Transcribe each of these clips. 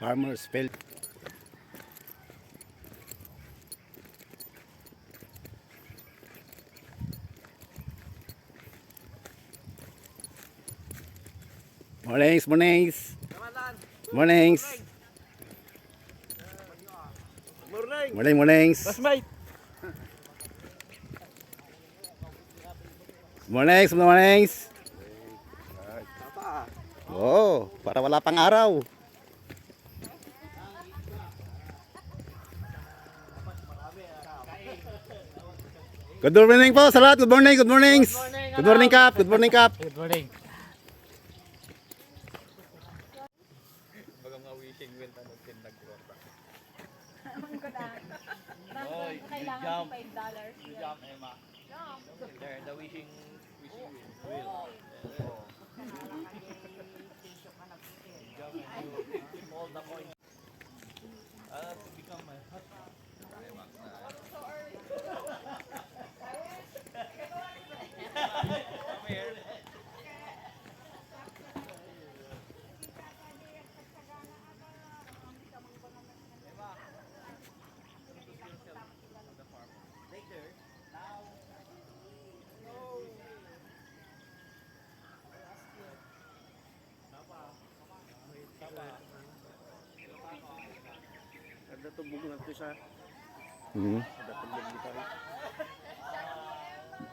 Farmer's Field. Mornings, mornings. Mornings. Morning, mornings. Classmate. Mornings, mornings. Oh, para wala pang araw. Good morning po sa lahat. Good morning, good mornings. Good morning, Kap. Good morning, Kap. Good morning. Kailangan $5. You jump, Emma. There, the wishing wheel. Jump and you hold the coin. Become my husband. Come here. Ada tubog na ito siya. Ada tubog dito.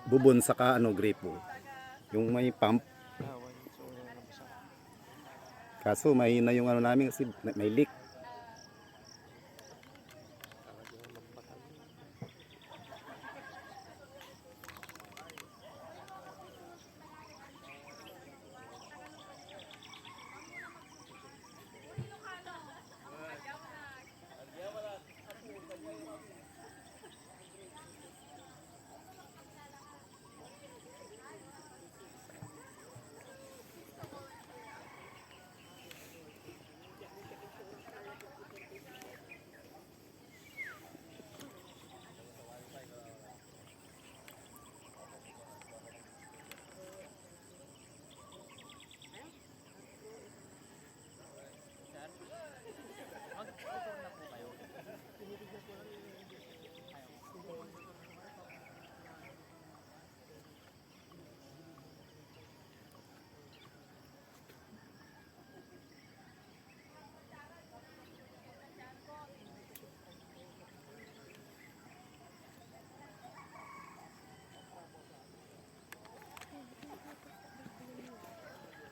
Bubon saka ano, gripo. Yung may pump. Kaso mahina yung ano namin kasi may leak.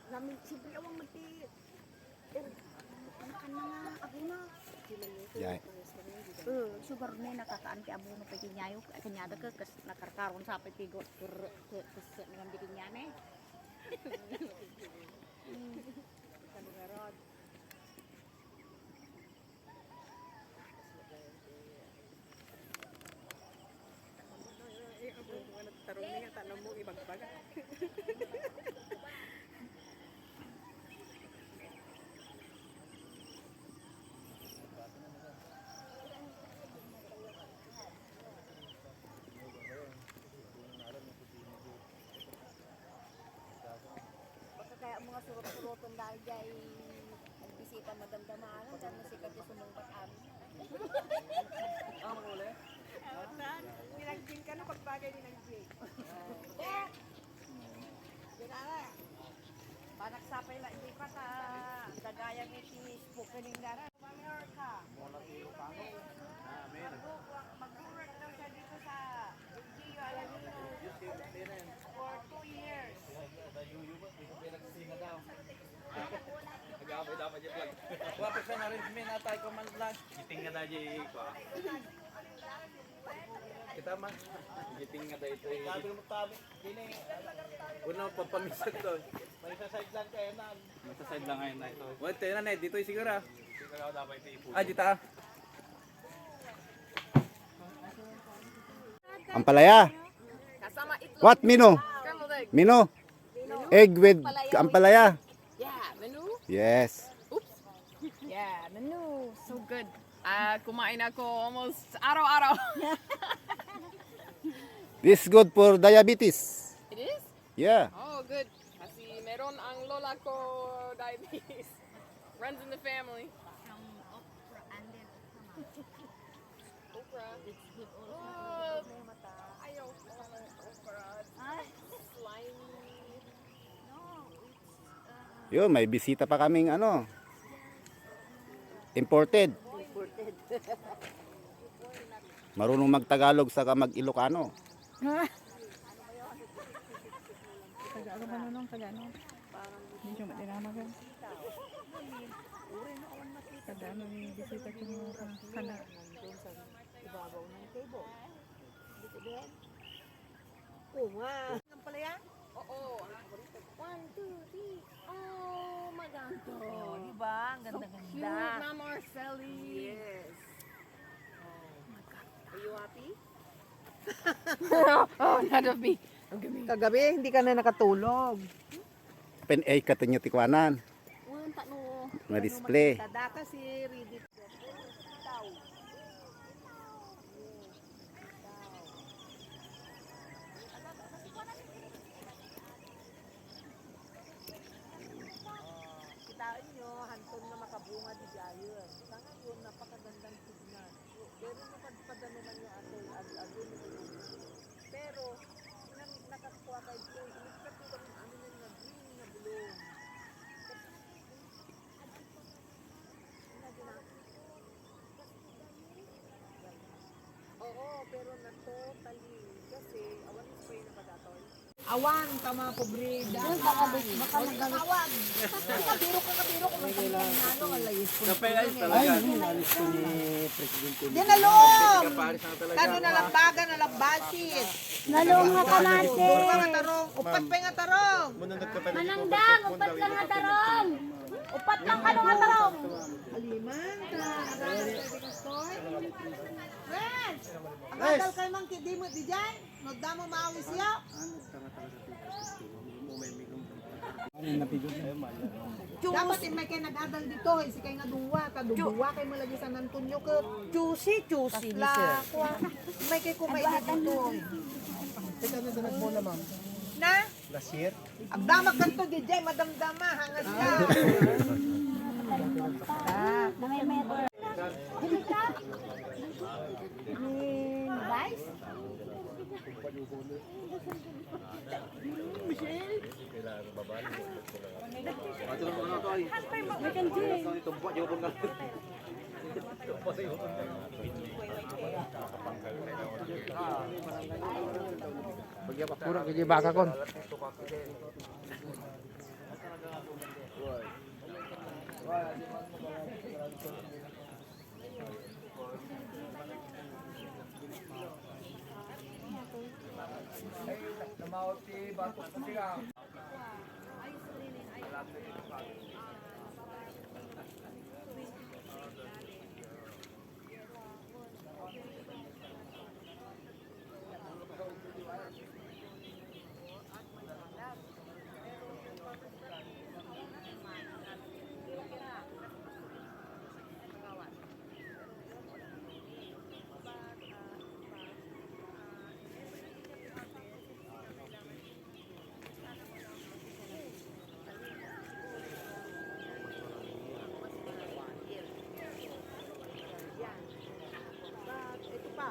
Namin siyempre awang magti anak nga ako na. Yay. Sugar na nakakaan kay abo no pekinyayo kanyada ka kas nakarkaron sa petigo kes dengan bikin nyane. Kanurod. Tarong niya tanong mo ibagbaga. Kaya mga surot-suroton dahil jay nagbisita madamdamahan dyan nasikat yung sumungpat amin. Ang uli? Nilagpin ka na pagbagay ni ng Jay. Ginala. Panagsapay lang di pa ta dagayang iti spokening dara. America. Mag-work daw siya dito sa LGU Alamino for 2 years. Nag-aabay dapat dyan lang. Wapit sa arrangement na tayo command lang. Giting nga dahil ko. Kita man. Giting nga dahil ito. Sabi mo tabi. Gini. Una pampamisat to. May saside lang kayo na. May saside lang kayo na ito. Wala tayo na dito siguro. Siguro dapat ito ipo. Ah, dito ah. Ampalaya. Kasama itlog. What, Mino? Scrambled egg. Mino? Egg with ampalaya. Yeah, menu. Yes. Yeah, menu. So good. Kumain ako almost araw-araw. This is good for diabetes. It is? Yeah. Oh, good. Kasi meron ang lola ko diabetes. Runs in the family. Ayaw ko ng okra. Ay, Slimy. no, it's Yun, may bisita pa kaming ano. Imported. Marunong mag-Tagalog saka mag-Ilocano. Taga ba nun ang taga no? Hindi siya matinamagan. Kada ano yung bisita ko mo kana. ibabaw ng table. Dito din. Ang palaya? Oo. 1, 2, 3. Oh, maganda. Diba? Ang ganda-ganda. Cute na Marcelli. Yes. Are you happy? Oh, nadabi. Kagabi, hindi ka na nakatulog. Pen ay katanya tikwanan. Wan, tano. Ma-display. Tada kasi, read it. Kitain nyo, hanton na makabunga di gayon. Sa ngayon, napakagandang tignan. Pero napadpada naman yung atoy, ag-agun pero, nakakuha kayo ito, ilipat ko kami ano na nga green na bulong. Oo, pero na totally. Kasi, awan is spray na pagatoy. Awan, tama pobre. Baka magalit. Awan! Kabiro kung may nalo, alayos ko. Kape ay talaga. Yan nalong! Kano nalambagan, nalambasit. Nalong nga ka natin. Duro nga tarong, upat pa nga tarong. Manangdang, upat lang nga tarong. Upat lang ka nga tarong. Aliman ka, agadal kayo di kastoy. Friends, agadal kayo mang di mo di dyan. Nodda mo maawi siya. Dapat may kayo nag-adal dito, si kayo nga duwa, kaduwa kayo malagi sa Antonio ka. Juicy ni sir. May kayo kumain dito. Teka na sa nagbola, ma'am. Na? Last year? Abdama kanto di dyan, madamdama, hangas ka. Namay meter. Dili ka? Guys? Kurang kaya baka kon.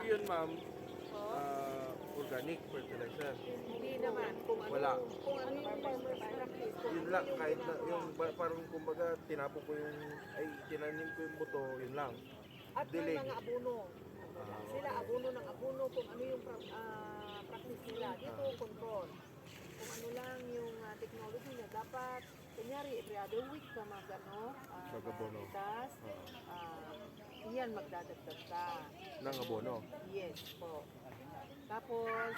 Yun ma'am, organic fertilizer. Hindi naman. Kung ano, Wala. Kung ano yung farmer's practice. Kung Yun lang, kahit na yung parang kumbaga tinapon ko yung, ay tinanim ko yung buto, yun lang. At may dilig. mga abono. Sila abono ng abono kung ano yung practice nila. Dito control. Kung ano lang yung technology niya. Dapat, kunyari, every other week ka Mag-abono. mag-itas. Yan, magdadagdag ka. Nang abono. Yes po. Tapos,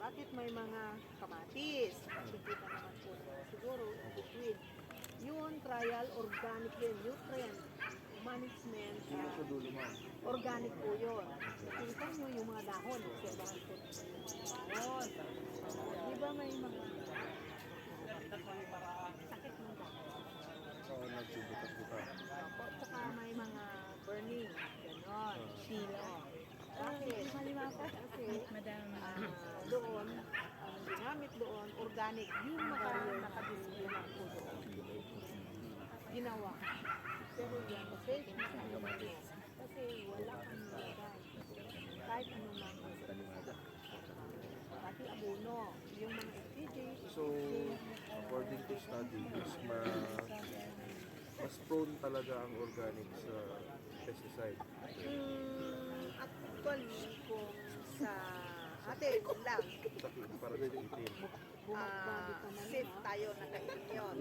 bakit may mga kamatis? Makikita naman po siguro between. Yun, trial, organic din. Nutrient management, organic po yun. Kita nyo yung mga dahon. Obserbahan po yung mga dahon. Di ba may mga sakit ng dahon? Oo, nagsubutas-butas. Opo, tsaka may mga burning. Ganon. Sila. Bakit? Kasi doon, ang ginamit doon, organic. Yung nakadisplay na po doon. Ginawa. Pero yan, safe na sa kamatis. Kasi kasi wala kang nilagay. Kahit anong mga pati abono, yung mga FPJ, So, according to study, mas prone talaga ang organic sa pesticide. actually kung sa atin lang, Para sa itin. safe tayo na kainin yun.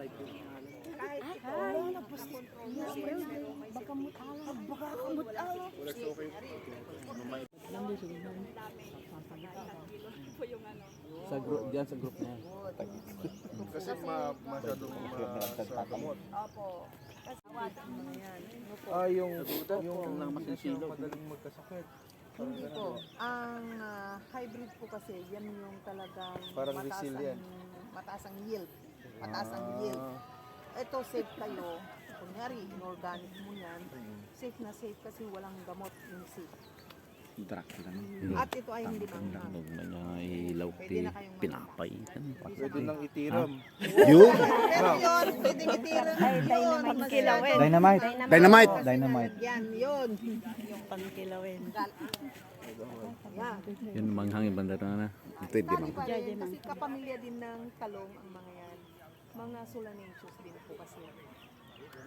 Kahit ito, na-control natin, pero may Sa group, diyan sa group na yan. Kasi masyadong sa gamot. Opo. Yung hindi siya madaling magkasakit. Hindi po. Ang hybrid po kasi, yan yung talagang Parang resilient. mataas ang yield. Mataas ang yield. Ito safe kayo. Kunyari, inorganic mo yan. Safe na safe kasi walang gamot yung safe. At ito ay hindi manghang. Ilaw Pwede na kayong pinapay. Pwede nang itiram. Yun. Pero yun, pwede itira. Yun, kilawin. Dynamite. Dynamite. Yan, yun. Yung pangkilawin. Yan. Yun manghang yung bandera na. Ito hindi Bali man. pa rin, kasi kapamilya din ng talong ang mga yan. Mga solanaceous din po kasi.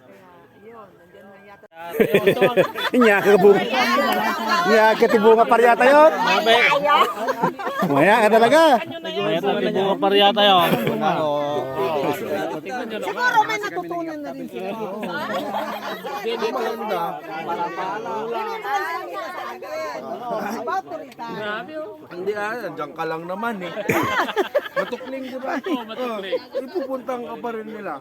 Kaya, yun, nandiyan na yata. Niya katibunga pariyata yun. Maya ka talaga. Bunga pariyata yun. Siguro may natutunan na rin sila. Hindi maganda. About to retire. Hindi dyan ka lang naman eh. Matukling di ba? Matukling. Ipupuntang ka pa rin nila.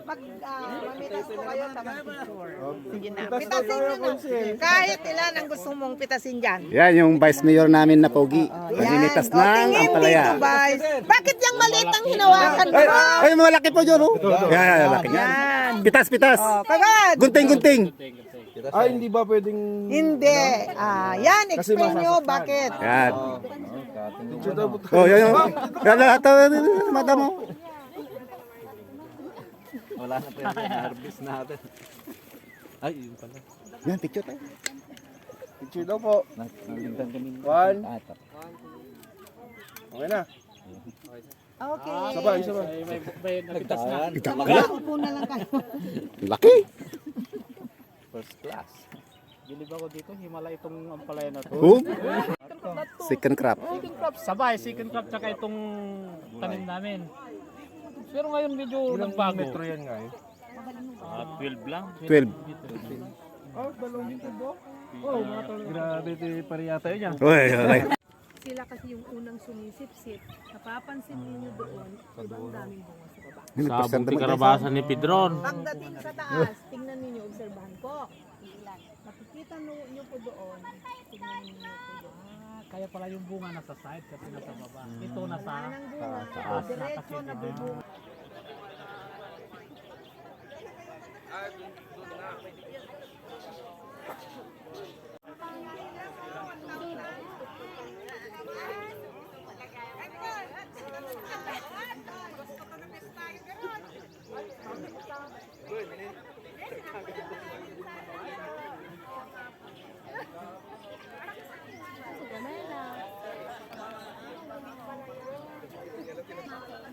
Pag mamitas po kayo, tamang picture. Sige na. Pitasin nyo na. Kahit ilan ang gusto mong pitasin dyan. Yan yung vice mayor namin na pogi. Naninitas ng ampalaya. Bakit yung maliit ang hinawakan mo? Ay, malaki po dyan, oh. Yan, laki yan. Pitas. Kagad! Gunting. Ay, hindi ba pwedeng... Hindi. Yan, Kasi explain nyo masasaktan. bakit. Yan. Picture daw po Oh, yan. Yan lahat. Mata mo. Wala na pa yung harvest natin. Ay, yun pala. Yan, picture tayo. Picture daw po. Naligdan kami. One. Okay na. Okay. Sabay. Nagtas na. Upo na lang kayo. Laki. First class. Bilib ako dito, himala itong ampalaya na to. Oh. Second crop. Second crop, sabay, second crop tsaka itong tanim namin. Pero ngayon medyo nagbago. Metro yan nga eh. 12 lang. 12. Oh, dalawang dito po. Oh, grabe ito pariyata yun yan. Uy, Sila kasi yung unang sumisip-sip. Napapansin ninyo doon, ibang daming bunga sa baba. Sa Bunti Karabasan ni Pedron. Pagdating sa taas, tingnan ninyo, obserbahan ko. Ilan. Makikita nyo po doon, tingnan ninyo po doon. Kaya pala yung bunga nasa side kasi nasa baba. Ito nasa Wala nang bunga, taas. diretso na bubunga.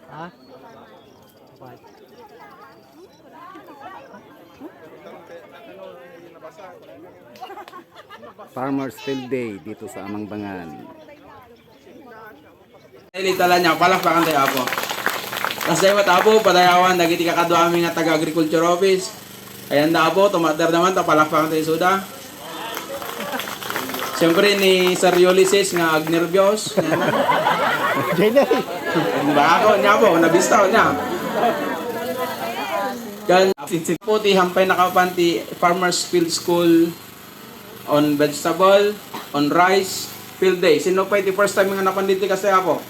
Ha? Farmers Field Day dito sa Amangbangan. Ilitalan niya, palakpakan tayo apo. Tapos tayo matapo, padayawan, dagiti kakadwa aming nga taga-agriculture office. Ayan na apo, tumater naman, palakpakan tayo suda. Siyempre ni Sir Ulysses nga agnervyos. Diba ako niya po, nabistaw niya. Kan puti hampay nakapanti Farmers Field School on vegetable, on rice, field day. Sino pa iti first time nga napanditi kasi ako?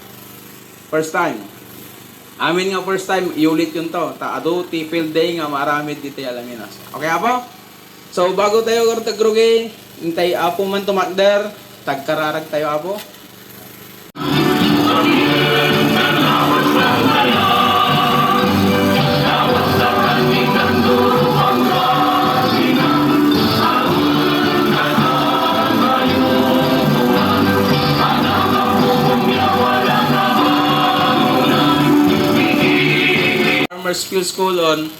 First time. Amin nga first time, iulit yun to. Ado ti field day nga maramid dito alaminos. Okay apo? So bago tayo karutagrugi, intay apo man tumakder, tagkararag tayo apo. Farmers Field School on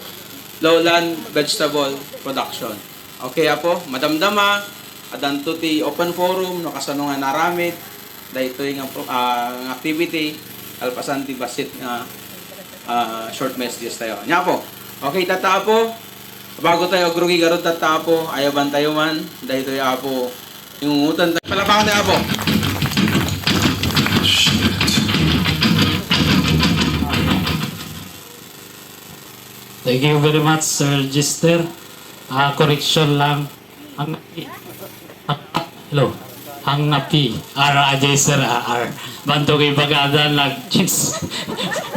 lowland vegetable production. Okay apo, madamdama, adanto ti open forum, no kasano nga naramid, dahito yung activity, alpasan ti basit nga short messages tayo. Nya po, okay tata po, bago tayo agrugi garot tata po, ayaban tayo man, dahito yung apo, yung utan tayo. Palapakan tayo po. Thank you very much, Sir Gister. Correction lang. Hello. Ang P. R. Sir R. Banto kay Bagada nag-chins.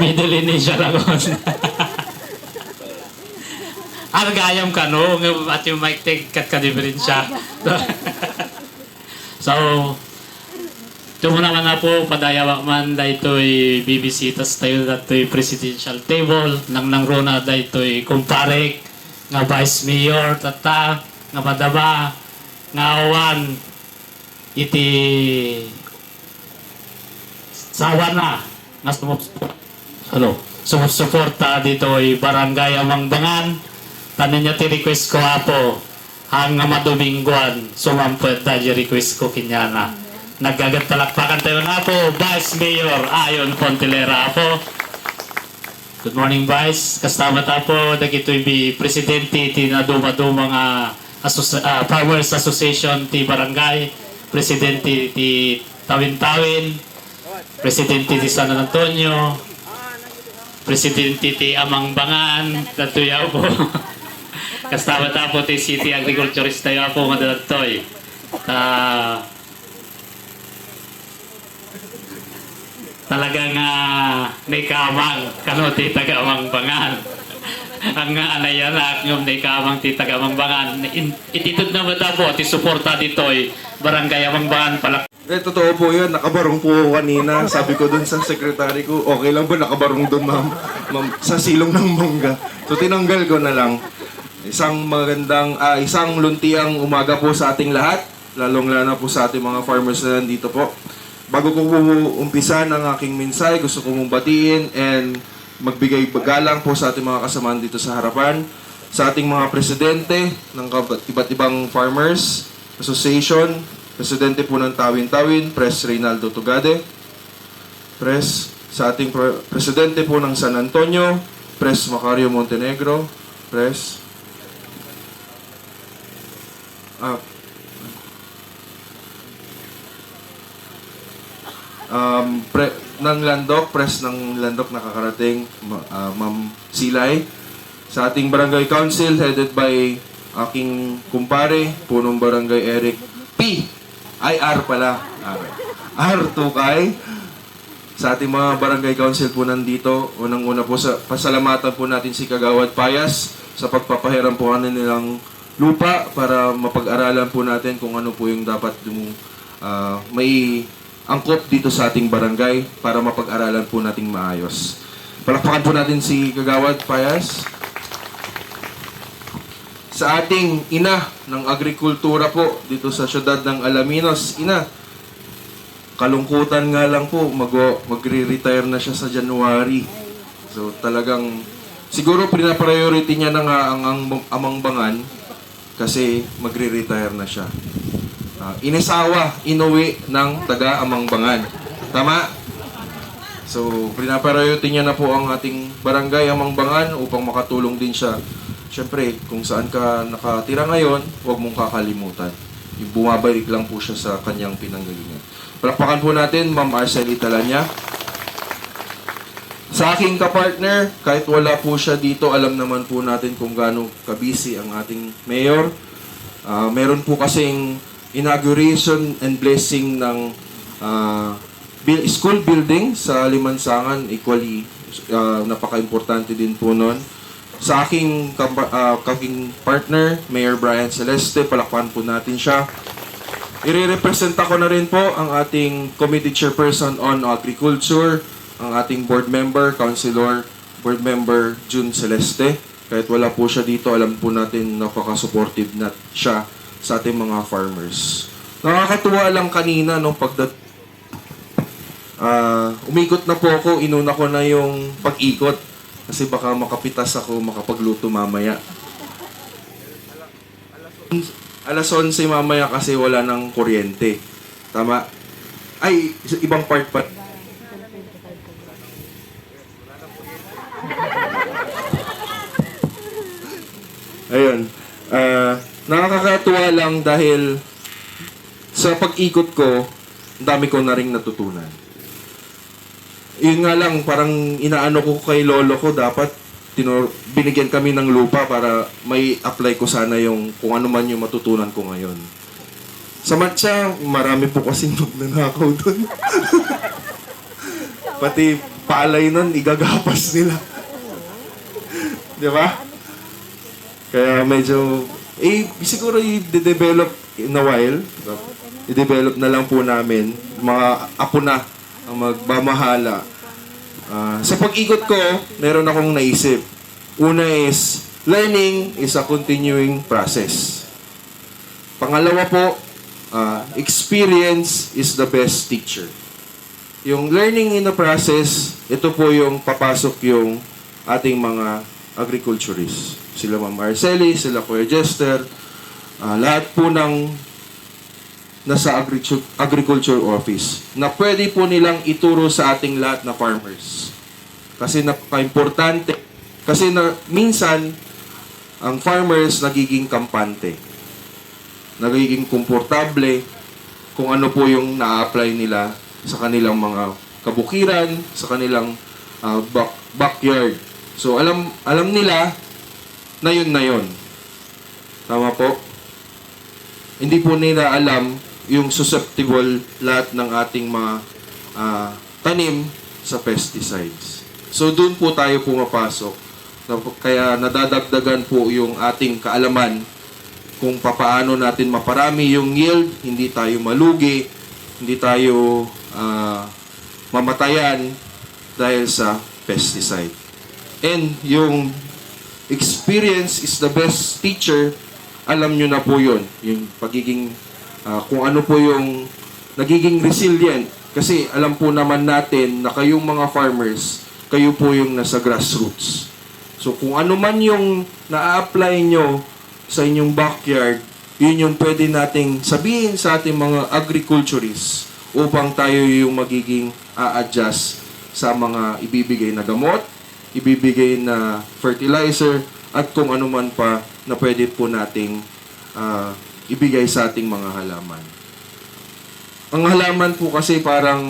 Middle initial ako. Gayam ka no. At yung mic take kat ka-diferensya. So, ito naman na po, padayawak man dahito'y bibisitas tayo dahito'y presidential table, nang rona dahito'y kumparek, nga vice mayor, tata, nga madaba, nga awan, iti sawa na, nga sumusuporta dito'y barangay Amangbangan, tanin niya ti request ko apo, ang nga madumingguan, sumampet dahil request ko kinyana. Nagagat palakpakan tayo na po, Vice Mayor Ayon Fontelera po. Good morning, Vice. Kasama ta po, dagito'y Presidente ti naduma-duma nga Farmers Association ti Barangay, Presidente ti Tawin-Tawin, Presidente ti San Antonio, Presidente ti Amangbangan, datuyaw po. Kasama ta po ti City Agriculturist tayo po, madadatoy. Talagang may kamang kano ti taga-Amangbangan. Ang anayanak ng may kamang ti taga-Amangbangan. Ititod na ba po ti suporta dito'y barangay Amangbangan palak. Totoo po yun. Nakabarong po ako kanina. Sabi ko dun sa sekretary ko, okay lang ba nakabarong dun, ma'am? Sa silong ng mangga. So tinanggal ko na lang. Isang luntiang umaga po sa ating lahat. Lalong-lalo po sa ating mga farmers na nandito po. Bago ko umpisa ng aking mensahe, gusto ko mong batiin and magbigay galang po sa ating mga kasamaan dito sa harapan, sa ating mga presidente ng iba't ibang farmers association, presidente po ng Tawin-Tawin, Pres Reynaldo Tugade, sa ating presidente po ng San Antonio, Pres Macario Montenegro, ng Landok, Pres ng Landok nakakarating, Ma'am Silay. Sa ating Barangay Council, headed by aking kumpare, punong Barangay Eric P. Ay, R pala. R. Tukay. Sa ating mga Barangay Council po nandito, unang-una po pasalamatan po natin si Kagawad Payas sa pagpapahiram po nilang lupa para mapag-aralan po natin kung ano po yung dapat yung may angkop dito sa ating barangay para mapag-aralan po nating maayos. Palakpakan po natin si Kagawad Payas. Sa ating ina ng agrikultura po dito sa syudad ng Alaminos, ina, kalungkutan nga lang po, magre-retire na siya sa January. So talagang, siguro pinapriority niya na nga ang Amangbangan kasi magre-retire na siya. Inisawa, inuwi ng taga-Amangbangan. Tama? So, pinapriority niya na po ang ating barangay Amangbangan upang makatulong din siya. Siyempre, kung saan ka nakatira ngayon, huwag mong kakalimutan. Bumabalik lang po siya sa kanyang pinanggalingan. Palakpakan po natin, Ma'am Arcely Talanya. Sa aking kapartner, kahit wala po siya dito, alam naman po natin kung gaano kabisi ang ating mayor. Meron po kasing inauguration and blessing ng school building sa Limansangan, equally napaka-importante din po nun. Sa aking partner, Mayor Brian Celeste, palakpakan po natin siya. I-representa ko na rin po ang ating Committee Chairperson on Agriculture, ang ating board member, Councilor, board member June Celeste. Kahit wala po siya dito, alam po natin napaka-supportive na siya sa ating mga farmers. Nakakatuwa lang kanina nung umikot na po ako, inuna ko na yung pag-ikot. Kasi baka makapitas ako, makapagluto mamaya. Alas 11 mamaya kasi wala ng kuryente. Tama? Ay, ibang part pa. Ayun. Nakakatuwa lang dahil sa pag-ikot ko, ang dami ko na rin natutunan. Yun nga lang, parang inaano ko kay lolo ko, dapat binigyan kami ng lupa para may apply ko sana yung kung ano man yung matutunan ko ngayon. Sa matcha, marami po kasi nagnanakaw doon. Pati palay nun, igagapas nila. Di ba? Kaya medyo, siguro i-develop in a while. I-develop na lang po namin. Mga apo na ang magbamahala. Sa pag-ikot ko, meron akong naisip. Una is, learning is a continuing process. Pangalawa po, experience is the best teacher. Yung learning in the process, ito po yung papasok yung ating mga agriculturists. Sila Ma'am Marceli, sila Kuya Jester, lahat po ng nasa agriculture office na pwede po nilang ituro sa ating lahat na farmers. Kasi napaka-importante. Kasi minsan, ang farmers nagiging kampante. Nagiging komportable kung ano po yung na-apply nila sa kanilang mga kabukiran, sa kanilang backyard. So, alam nila na yun. Tama po? Hindi po nila alam yung susceptible lahat ng ating mga tanim sa pesticides. So, doon po tayo pumapasok. Kaya nadadagdagan po yung ating kaalaman kung papaano natin maparami yung yield, hindi tayo malugi, hindi tayo mamatayan dahil sa pesticide. And yung experience is the best teacher. Alam nyo na po yun. Yung pagiging, kung ano po yung nagiging resilient. Kasi alam po naman natin na kayong mga farmers, kayo po yung nasa grassroots. So kung ano man yung na-apply nyo sa inyong backyard, yun yung pwede nating sabihin sa ating mga agriculturists upang tayo yung magiging a-adjust sa mga ibibigay na gamot, ibibigay na fertilizer, at kung ano man pa na pwede po nating ibigay sa ating mga halaman. Ang halaman po kasi parang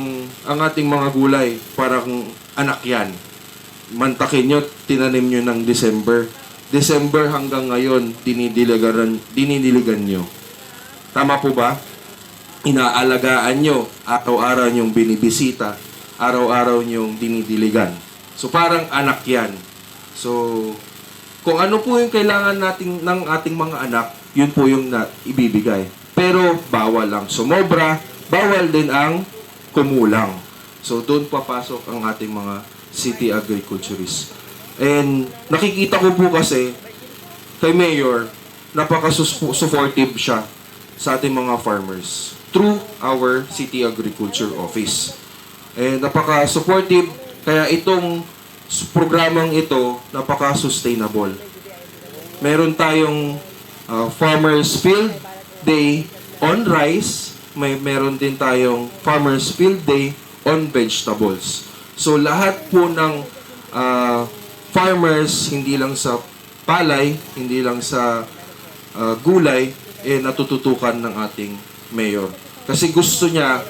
ang ating mga gulay, parang anak yan. Mantakin nyo, tinanim nyo ng December. December hanggang ngayon, dinidiligan nyo. Tama po ba? Inaalagaan nyo, araw-araw nyong binibisita, araw-araw nyong dinidiligan. So parang anak yan. So kung ano po yung kailangan natin ng ating mga anak, yun po yung ibibigay. Pero bawal lang sumobra, bawal din ang kumulang. So doon papasok ang ating mga city agriculturists. And nakikita ko po kasi kay Mayor, napaka-supportive siya sa ating mga farmers through our city agriculture office. And napaka-supportive, kaya itong programang ito napaka-sustainable. Meron tayong Farmers Field Day on rice, meron din tayong Farmers Field Day on vegetables. So lahat po ng farmers, hindi lang sa palay, hindi lang sa gulay, natututukan ng ating mayor. Kasi gusto niya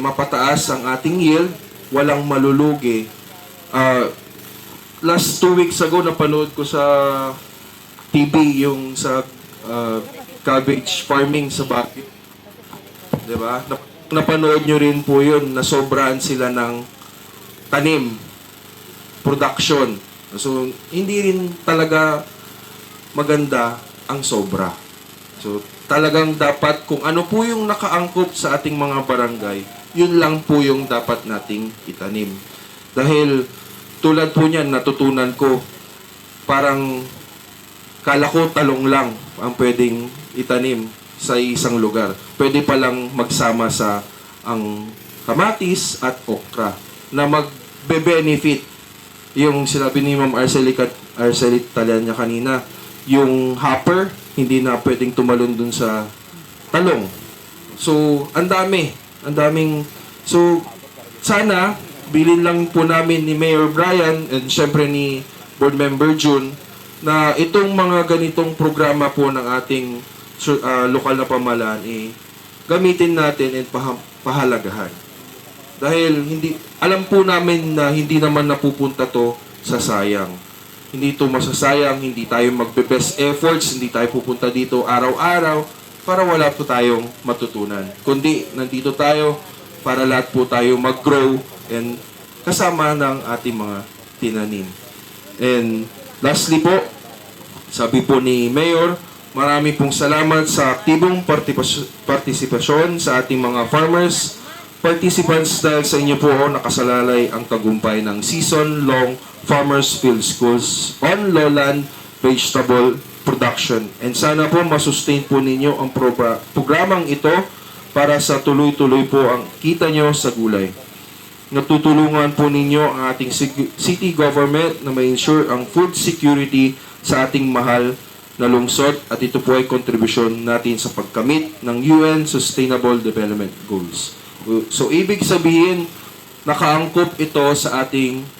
mapataas ang ating yield, walang malulugi. Last 2 weeks ago, napanood ko sa TV yung sa cabbage farming sa Baguio. Diba? Napanood nyo rin po yun, na sobrahan sila ng tanim, production. So, hindi rin talaga maganda ang sobra. So, talagang dapat kung ano po yung nakaangkop sa ating mga barangay, yun lang po yung dapat nating itanim. Dahil tulad po niyan, natutunan ko, parang kala ko talong lang ang pwedeng itanim sa isang lugar. Pwede palang magsama sa ang kamatis at okra na magbe-benefit yung sinabi ni Ma'am Arceli Talianya kanina, yung hopper, hindi na pwedeng tumalon dun sa talong. So, ang daming, so, sana, bilin lang po namin ni Mayor Brian and syempre ni Board Member June na itong mga ganitong programa po ng ating lokal na pamahalaan gamitin natin at pahalagahan. Dahil alam po namin na hindi naman napupunta to sa sayang. Hindi to masasayang, hindi tayo magbe-best efforts, hindi tayo pupunta dito araw-araw para wala po tayong matutunan. Kundi nandito tayo para lahat po tayo mag-grow and kasama ng ating mga tinanim. And lastly po, sabi po ni Mayor, marami pong salamat sa aktibong partisipasyon sa ating mga farmers, participants dahil sa inyo po nakasalalay ang tagumpay ng season-long Farmers Field Schools on lowland vegetable production. And sana po masustain po ninyo ang programang ito para sa tuloy-tuloy po ang kita nyo sa gulay. Natutulungan po ninyo ang ating city government na ma-ensure ang food security sa ating mahal na lungsod at ito po ay kontribusyon natin sa pagkamit ng UN Sustainable Development Goals. So, ibig sabihin, nakaangkop ito sa ating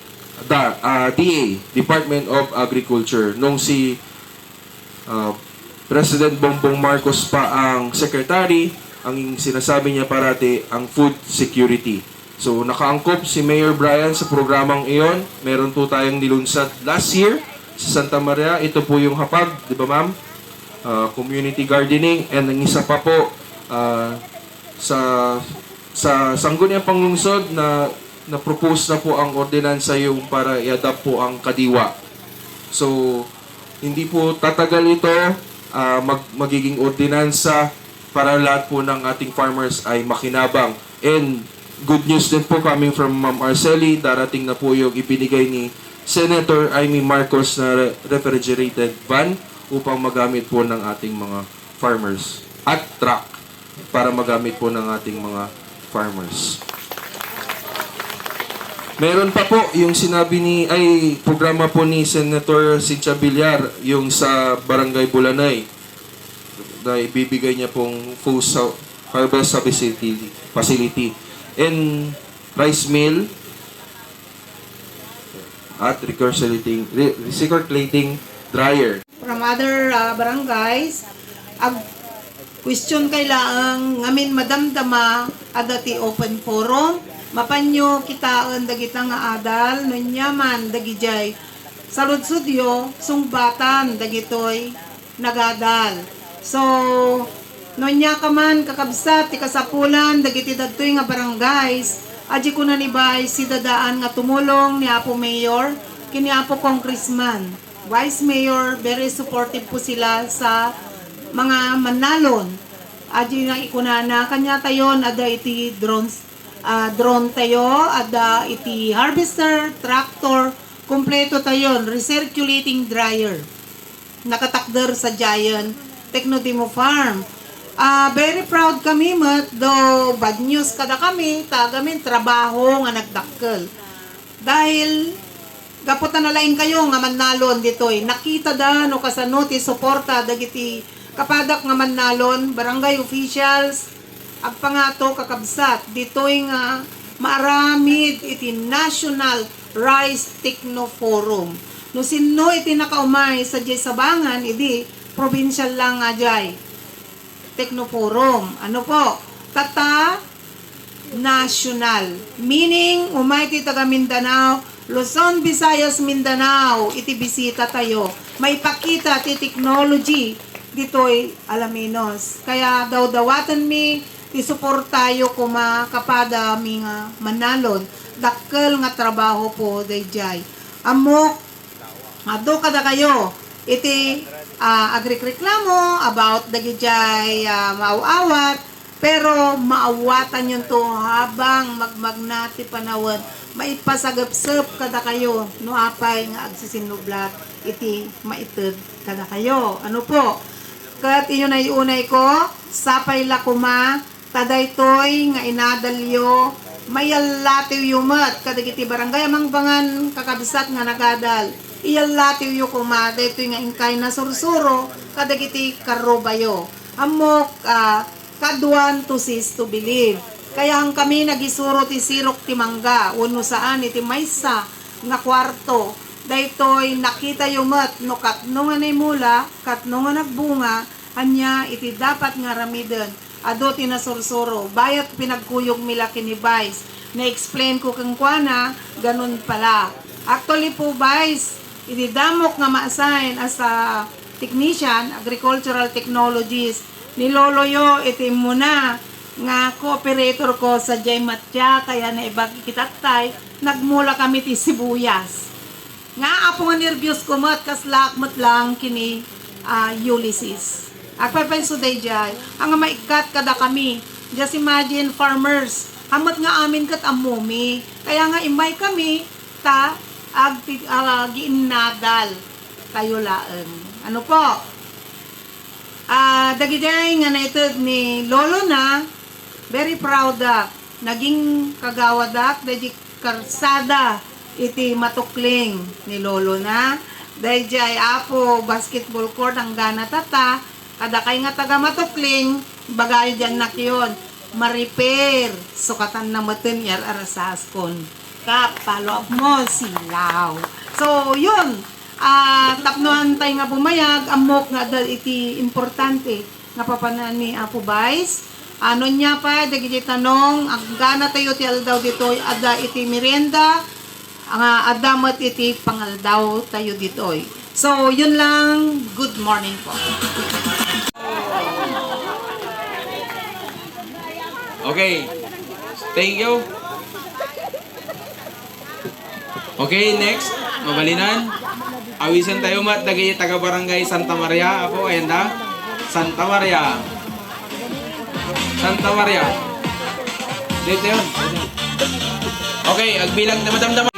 DA, Department of Agriculture. Nung si President Bongbong Marcos pa ang secretary, ang sinasabi niya parati ang food security. So, nakaangkop si Mayor Brian sa programang iyon. Meron po tayong nilunsad last year sa Santa Maria. Ito po yung hapag, di ba ma'am? Community gardening. And ang isa pa po, sa Sangguniang Panglungsod na propose na po ang ordinansa yung para i-adapt po ang kadiwa. So, hindi po tatagal ito, magiging ordinansa para lahat po ng ating farmers ay makinabang. And good news din po coming from Ma'am Arceli, darating na po yung ibinigay ni Senator Amy Marcos na refrigerated van upang magamit po ng ating mga farmers at truck para magamit po ng ating mga farmers. Meron pa po yung sinabi programa po ni Senator Cynthia Villar, yung sa Barangay Bulanay, na ibibigay niya pong full harvest facility and rice mill at recirculating dryer. From other barangays, question kailangan ngamin madamdama adati open forum, mapanyo kitaan dagita nga adal, nunyaman dagijay, saludsudyo, sungbatan dagitoy nagadal. So, nunya ka man kakabsat, ti kasapulan, dagiti dagtoy nga barangays, aji ko na nibay si dadaan nga tumulong ni Apo Mayor, kini Apo Congressman, Vice Mayor, very supportive po sila sa mga manalon. Aji nga ikunana, kanya tayon, ada iti drone tayo, ada iti harvester, tractor, kumpleto tayon, recirculating dryer. Nakatakder sa Giant Technodemo Farm. Very proud kami, though bad news kada kami, tagamin trabaho nga nagdakkel. Dahil gaputan na laing kayo nga manalon ditoy. Nakita da no kasano ti suporta dagiti kapadak nga manalon, barangay officials, agpangato kakabsat ditoy nga maaramid iti National Rice Techno Forum. No sino iti nakaumay sa Sabangan, idi provincial lang nga jay Technoforum. Ano po? Tata national. Meaning, umay ti taga Mindanao, Luzon, Visayas, Mindanao, iti bisita tayo. May pakita ti technology dito'y Alaminos. Kaya daw-dawatan mi, ti-support tayo kuma kapada mi nga manalon. Dakkel nga trabaho po, dayjay. Amok, ado kada kayo, iti agrireklamo about dagijay maawawat, pero maawatan yun to habang magmagnati panawad, maipasagapsap kada kayo, no apay nga agsisinublat, iti maited kada kayo. Ano po? Kat inyo na iunay ko, sapay lakuma, tadaytoy nga inadalyo, mayallatiw yumat kadagiti barangay amangbangan kakabsat nga nagadal iyallatiw yu kumada ito nga ingkay na sursuro kadagiti karobayo amok kaduan to sis to believe kaya ang kami nagisuro ti sirok ti mangga uno saan iti maysa nga kwarto daytoy nakita yumat no katno nga mula katno nga nagbunga anya iti dapat nga ramiden ado tinasursuro bayat pinagkuyog mila kini Vice na-explain ko kang kuana ganun pala actually po Vice ididamok nga ma-assign as a technician agricultural technologies ni Lolo yo iti muna nga cooperator ko sa Jay Matya kaya na ibag kitatay nagmula kami ti sibuyas nga apo nga nervyos ko mat kaslakmat lang kini Ulysses Agpapay so day jay, ang maikat kada kami. Just imagine farmers, hamat nga amin kat amumi. Kaya nga imay kami, giinadal kayo laan. Ano po? Dagiday nga na ito ni Lolo na, very proud da. Naging kagawadak, dahil karsada iti matukling ni Lolo na. Dahil jay apo basketball court ang gana tata, kada kay nga taga matukling, bagay dyan na yun, ma-repair, sukatan na matin yar arasaskon. Follow up mo, silaw. So, yun, tapnuan tayo nga bumayag, amok nga dal iti importante, nga papanan ni Apo Vice. Ano niya pa, dagiti tanong, ang gana tayo ti aldaw dito, ada iti merienda, adamat iti pangaldaw tayo dito. So, yun lang, good morning po. Okay. Thank you. Okay, next. Mabalinan. Awisan tayo mat. Dagi taga barangay Santa Maria. Apo, ayan na. Santa Maria. Santa Maria. Dito yun. Okay, agbilang na madamdam.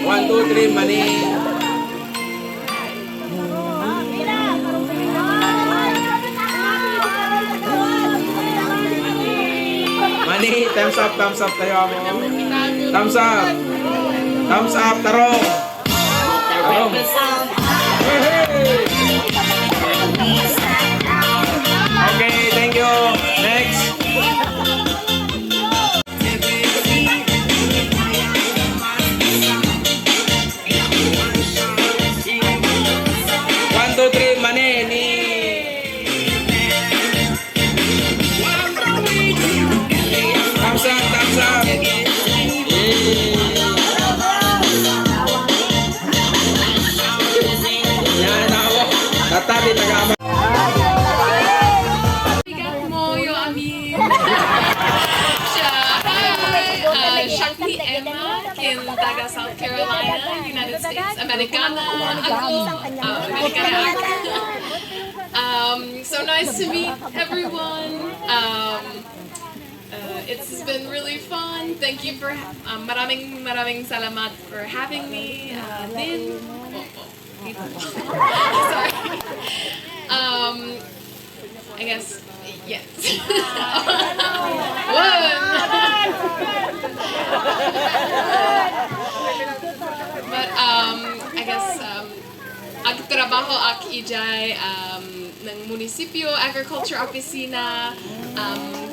1, 2, 3, mani. Mani, thumbs up tayo ako. Thumbs up. Thumbs up, tarong. Tarong. Okay, thank you. Next. One, two, three, mani, ni. Thumbs up, thumbs up. Yan ako. Tatabi taga-ama. Shakti Emma in taga South Carolina, United States, Americana ako, Americana actor. So nice to meet everyone. It's been really fun. Thank you for maraming salamat for having me. Sorry. I guess yes. But I guess agtrabaho ak ijay ng munisipyo agriculture opisina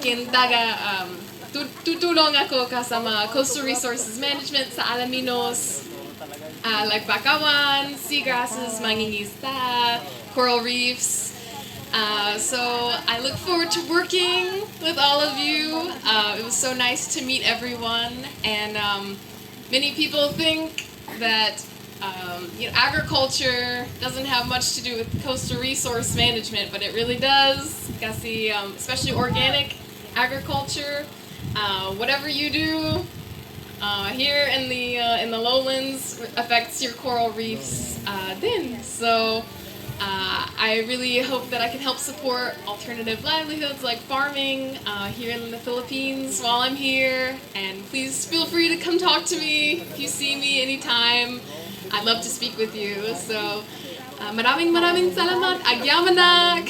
kintaga tutulong ako kasama coastal resources management sa Alaminos like bakawan, seagrasses, mangingisda, coral reefs. So I look forward to working with all of you. It was so nice to meet everyone, and many people think that agriculture doesn't have much to do with coastal resource management, but it really does. Kasi, especially organic agriculture, whatever you do here in the lowlands affects your coral reefs. So. I really hope that I can help support alternative livelihoods like farming here in the Philippines while I'm here. And please feel free to come talk to me if you see me anytime. I'd love to speak with you. So, maraming salamat. Agyamanak!